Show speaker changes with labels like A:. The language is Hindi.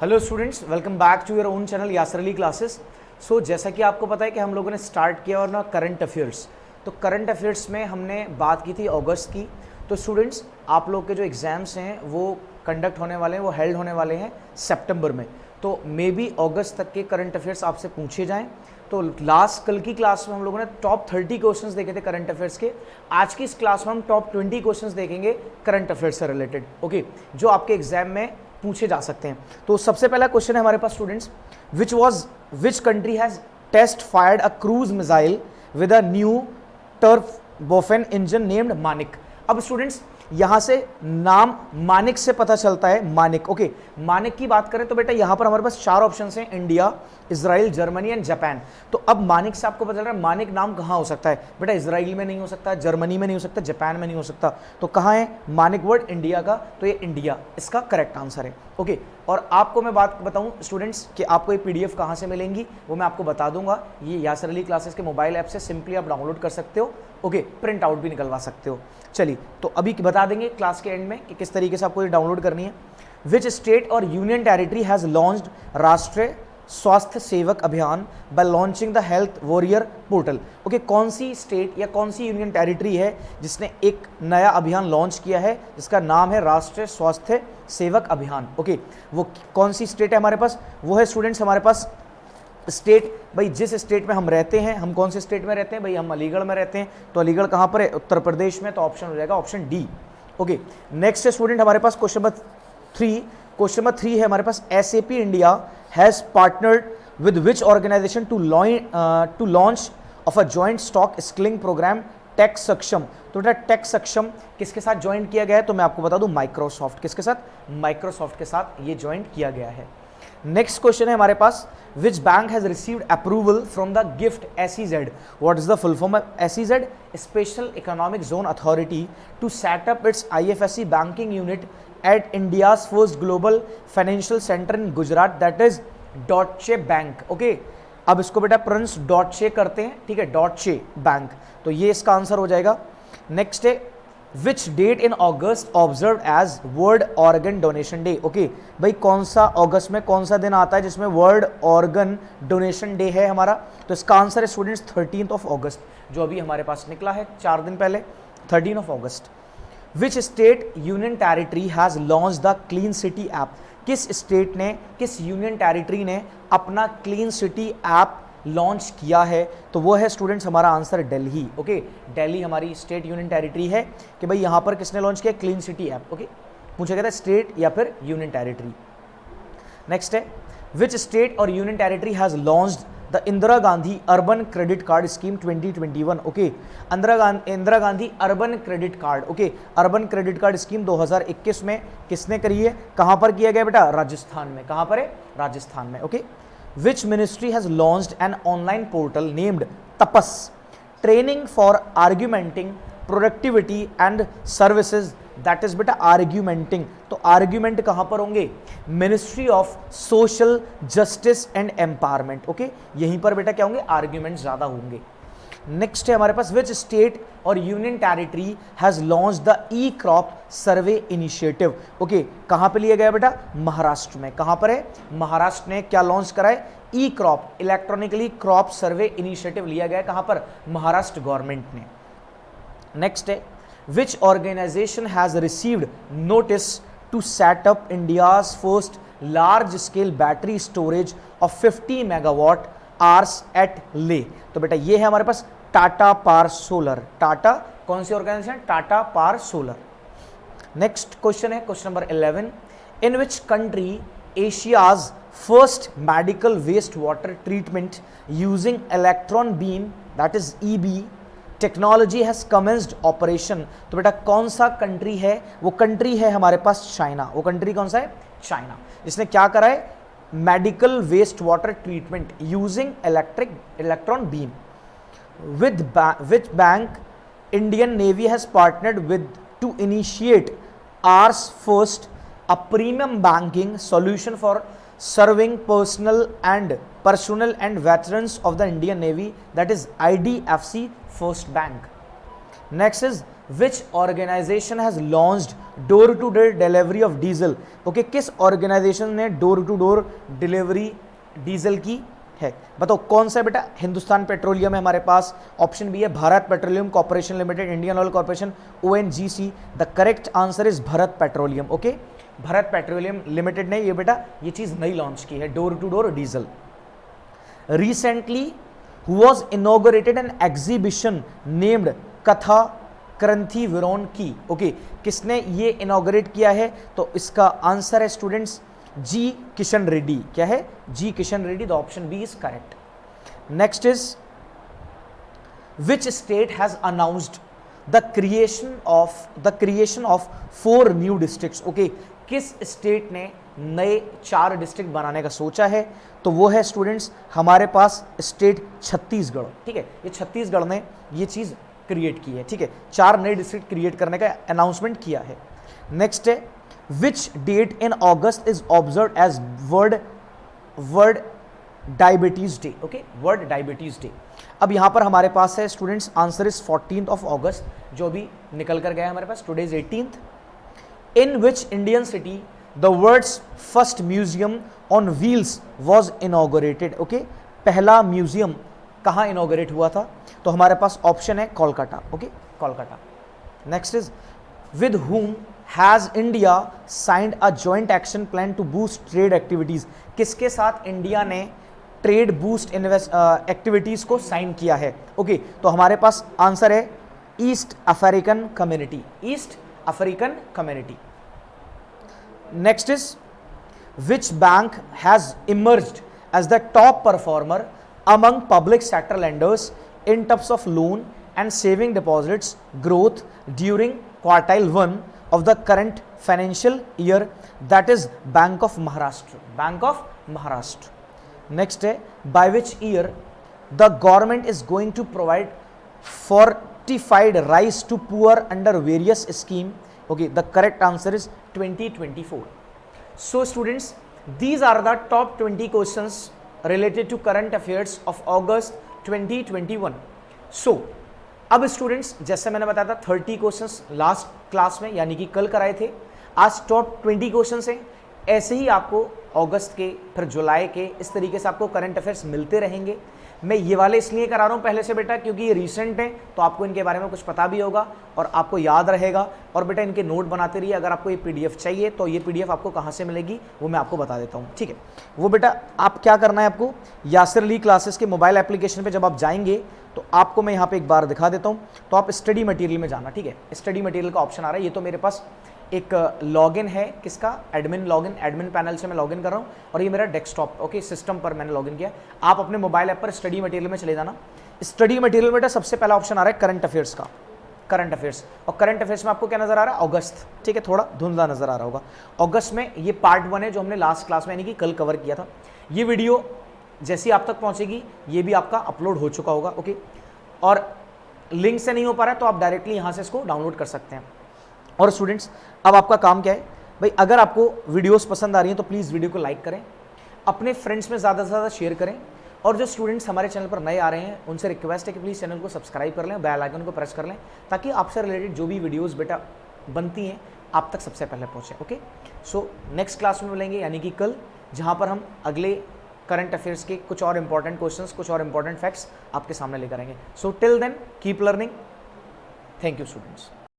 A: Hello students, welcome back to your own channel Yasir Ali classes. So जैसा कि आपको पता है कि हम लोगों ने स्टार्ट किया और ना करंट अफेयर्स। तो करंट अफेयर्स में हमने बात की थी अगस्त की। तो स्टूडेंट्स, आप लोग के जो एग्ज़ाम्स हैं वो कंडक्ट होने वाले हैं, वो हेल्ड होने वाले हैं सितंबर में। तो मे बी अगस्त तक के करंट अफेयर्स आपसे पूछे जाएँ। तो लास्ट कल की क्लास में हम लोगों ने टॉप 30 क्वेश्चंस देखे थे करंट अफेयर्स के। आज की इस क्लास में हम टॉप 20 क्वेश्चंस देखेंगे करंट अफेयर्स से रिलेटेड, ओके, जो आपके एग्जाम में पूछे जा सकते हैं। तो सबसे पहला क्वेश्चन है हमारे पास students, which country has test fired a cruise missile with a new turbofan engine named Manik. अब स्टूडेंट्स, यहां से नाम मानिक से पता चलता है, मानिक, ओके। मानिक की बात करें तो बेटा यहां पर हमारे पास 4 ऑप्शन हैं, India, Israel, Germany and Japan. तो अब मानिक से आपको पता चल रहा है मानिक नाम कहां हो सकता है। बेटा इजराइल में नहीं हो सकता, जर्मनी में नहीं हो सकता, जापान में नहीं हो सकता। तो कहां है मानिक वर्ड? इंडिया का। तो ये इंडिया इसका करेक्ट आंसर है, ओके। और आपको मैं बात बताऊं स्टूडेंट्स कि आपको ये पीडीएफ कहां से मिलेंगी वो मैं आपको बता दूंगा। ये यासर अली क्लासेस के मोबाइल ऐप से सिंपली आप डाउनलोड कर सकते हो, ओके, प्रिंट आउट भी निकलवा सकते हो। चलिए, तो अभी बता देंगे क्लास के एंड में कि किस तरीके से आपको ये डाउनलोड करनी है। विच स्टेट और यूनियन टेरिटरी हैज लॉन्च्ड राष्ट्रीय स्वास्थ्य सेवक अभियान bye launching the health warrior portal. Okay, कौन सी स्टेट या कौन सी यूनियन टेरिटरी है जिसने एक नया अभियान लॉन्च किया है जिसका नाम है राष्ट्रीय स्वास्थ्य सेवक अभियान? ओके, वो कौन सी स्टेट है हमारे पास? वो है स्टूडेंट्स हमारे पास स्टेट, भाई जिस स्टेट में हम रहते हैं, हम कौन से स्टेट में रहते हैं? भाई हम अलीगढ़ में रहते हैं। तो अलीगढ़ कहाँ पर है? उत्तर प्रदेश में। तो ऑप्शन हो जाएगा option D, okay. Next student हमारे पास क्वेश्चन नंबर 3। क्वेश्चन नंबर 3 है हमारे पास, SAP India has partnered with which organisation to launch of a joint stock skilling programme tech Saksham. तो बेटा टेक सक्षम किसके साथ ज्वाइन किया गया है? तो मैं आपको बता दूं माइक्रोसॉफ्ट। किसके साथ? माइक्रोसॉफ्ट के साथ ये ज्वाइन किया गया है। नेक्स्ट क्वेश्चन है हमारे पास, which bank has received approval from the GIFT SEZ। What is the full form of SEZ? Special economic zone authority to set up its IFSC banking unit at India's first global financial center in Gujarat, that is Deutsche Bank, okay। अब इसको बेटा प्रोनाउंस डॉटचे करते हैं, ठीक है, डॉटचे बैंक। तो ये इसका आंसर हो जाएगा। नेक्स्ट है, which date in August observe as world organ donation day. Okay भाई, कौन सा अगस्त में कौन सा दिन आता है जिसमें वर्ल्ड ऑर्गन डोनेशन डे है हमारा? तो इसका आंसर है स्टूडेंट्स 13 अगस्त, जो अभी हमारे पास निकला है 4 दिन पहले, 13 अगस्त। Which state union territory has launch the clean city app. किस स्टेट ने, किस यूनियन टेरिटरी ने अपना क्लीन सिटी ऐप लॉन्च किया है? तो वो है स्टूडेंट्स हमारा आंसर दिल्ली, ओके। दिल्ली हमारी स्टेट यूनियन टेरिटरी है कि भाई यहाँ पर किसने लॉन्च किया? Clean city app, okay. पूछा गया था स्टेट या फिर यूनियन टेरिटरी। नेक्स्ट है, विच स्टेट और union territory has launched the Indira Gandhi urban credit card scheme 2021, okay. Indira Gandhi urban credit card, okay, urban credit card scheme 2021 में किसने करी है? कहां पर किया गया बेटा? राजस्थान में। कहां पर है? राजस्थान में, okay. Which ministry has launched an online portal named TAPAS, training for argumenting productivity and services, that is बेटा आर्ग्यूमेंटिंग। तो आर्ग्यूमेंट कहां पर होंगे? Ministry of social justice and empowerment, okay. यहीं पर बेटा क्या होंगे? आर्ग्यूमेंट ज्यादा होंगे। नेक्स्ट है हमारे पास, विच स्टेट और union territory has launch the E crop survey initiative. Okay, कहां पे लिया गया बेटा? महाराष्ट्र में। कहां पर है? महाराष्ट्र ने क्या लॉन्च करा है? E crop, electronically crop survey initiative लिया गया। कहां पर? महाराष्ट्र गवर्नमेंट ने। नेक्स्ट है, which organization has received notice to set up India's first large scale battery storage of 50 megawatt hours at Leh। तो बेटा ये है हमारे पास टाटा पावर सोलर। टाटा कौन सी organization? Tata power solar. Next question है question number 11, in which country Asia's first medical waste water treatment using electron beam, that is EB technology has commenced operation. तो बेटा कौन सा कंट्री है? वो कंट्री है हमारे पास चाइना। वो कंट्री कौन सा है? चाइना, जिसने क्या करा है? Medical waste water treatment using electron beam. Which bank Indian navy has partnered with to initiate ours first a premium banking solution for serving personnel and veterans of the Indian Navy, that is IDFC First Bank. Next is, which organization has launched door to door delivery of diesel, okay, किस ऑर्गेनाइजेशन ने door to door delivery diesel की है? बताओ कौन सा बेटा? हिंदुस्तान पेट्रोलियम है हमारे पास, ऑप्शन बी है Bharat petroleum corporation limited, Indian oil corporation, ONGC. The correct answer is Bharat petroleum, okay, Bharat petroleum limited ने ये बेटा ये चीज नई लॉन्च की है, door to door diesel. Recently was inaugurated an exhibition named कथा क्रंथी विरोन की, ओके, किसने ये इनॉग्रेट किया है? तो इसका आंसर है स्टूडेंट्स जी किशन रेड्डी। क्या है? G Kishan Reddy. The option B is correct. Next is which state has announced the creation of 4 new districts, okay, किस स्टेट ने नए 4 डिस्ट्रिक्ट बनाने का सोचा है? तो वो है स्टूडेंट्स हमारे पास स्टेट छत्तीसगढ़, ठीक है, ये छत्तीसगढ़ ने ये चीज क्रिएट की है, ठीक है, 4 नए डिस्ट्रिक्ट क्रिएट करने का अनाउंसमेंट किया है। नेक्स्ट है which date in August is observe as world diabetes day, okay, world diabetes day. अब यहां पर हमारे पास है students answer is 14th of August, जो भी निकल कर गया है हमारे पास, today is 18th। In which Indian city the world's first museum on wheels was inaugurated, okay, पहला म्यूजियम कहाँ इनॉग्रेट हुआ था? तो हमारे पास ऑप्शन है Kolkata, okay, Kolkata. Next is with whom has India signed a joint action plan to boost trade activities, किसके साथ इंडिया ने ट्रेड बूस्ट एक्टिविटीज को साइन किया है? ओके, तो हमारे पास आंसर है East African community, East African community. Next is which bank has emerged as the top performer among public sector lenders in terms of loan and saving deposits growth during quartile 1 of the current financial year? That is Bank of Maharashtra, Bank of Maharashtra. Next है by which year the government is going to provide fortified rice to poor under various scheme? Okay, the correct answer is 2024. So students, these are the top 20 questions related to current affairs of August 2021. So अब स्टूडेंट्स जैसे मैंने बताया था 30 क्वेश्चंस लास्ट क्लास में यानी कि कल कराए थे, आज टॉप 20 क्वेश्चंस हैं। ऐसे ही आपको अगस्त के फिर जुलाई के इस तरीके से आपको करंट अफेयर्स मिलते रहेंगे। मैं ये वाले इसलिए करा रहा हूँ पहले से बेटा क्योंकि ये रीसेंट है, तो आपको इनके बारे में कुछ पता भी होगा और आपको याद रहेगा। और बेटा इनके नोट बनाते रहिए। अगर आपको ये पीडीएफ चाहिए तो ये पीडीएफ आपको कहाँ से मिलेगी वो मैं आपको बता देता हूँ, ठीक है। वो बेटा आप क्या करना है, आपको यासिर अली क्लासेस के मोबाइल एप्लीकेशन पर जब आप जाएंगे तो आपको मैं यहाँ पे एक बार दिखा देता हूँ। तो आप स्टडी मटेरियल में जाना, ठीक है। स्टडी मटेरियल का ऑप्शन आ रहा है, ये तो मेरे पास एक लॉगिन है, किसका, एडमिन लॉगिन, एडमिन पैनल से मैं लॉगिन कर रहा हूँ और ये मेरा डेस्कटॉप, ओके, सिस्टम पर मैंने लॉगिन किया। आप अपने मोबाइल ऐप पर स्टडी मटेरियल में चले जाना। स्टडी मटेरियल में सबसे पहला ऑप्शन आ रहा है करंट अफेयर्स का, करंट अफेयर्स। और करंट अफेयर्स में आपको क्या नजर आ रहा है, अगस्त, ठीक है, थोड़ा धुंधला नजर आ रहा होगा। अगस्त में ये पार्ट 1 है जो हमने लास्ट क्लास में यानी कि कल कवर किया था। ये वीडियो जैसी आप तक पहुंचेगी ये भी आपका अपलोड हो चुका होगा, ओके। और लिंक से नहीं हो पा रहा है तो आप डायरेक्टली यहाँ से इसको डाउनलोड कर सकते हैं। और स्टूडेंट्स अब आपका काम क्या है भाई, अगर आपको वीडियोस पसंद आ रही हैं तो प्लीज़ वीडियो को लाइक करें, अपने फ्रेंड्स में ज़्यादा से ज़्यादा शेयर करें। और जो स्टूडेंट्स हमारे चैनल पर नए आ रहे हैं उनसे रिक्वेस्ट है कि प्लीज़ चैनल को सब्सक्राइब कर लें, बेल आइकन को प्रेस कर लें, ताकि आपसे रिलेटेड जो भी वीडियोज़ बेटा बनती हैं आप तक सबसे पहले पहुँचें, ओके। सो नेक्स्ट क्लास में मिलेंगे यानी कि कल, जहाँ पर हम अगले करंट अफेयर्स के कुछ और इंपॉर्टेंट क्वेश्चंस, कुछ और इंपॉर्टेंट फैक्ट्स आपके सामने लेकर आएंगे। So till then keep learning. Thank you students.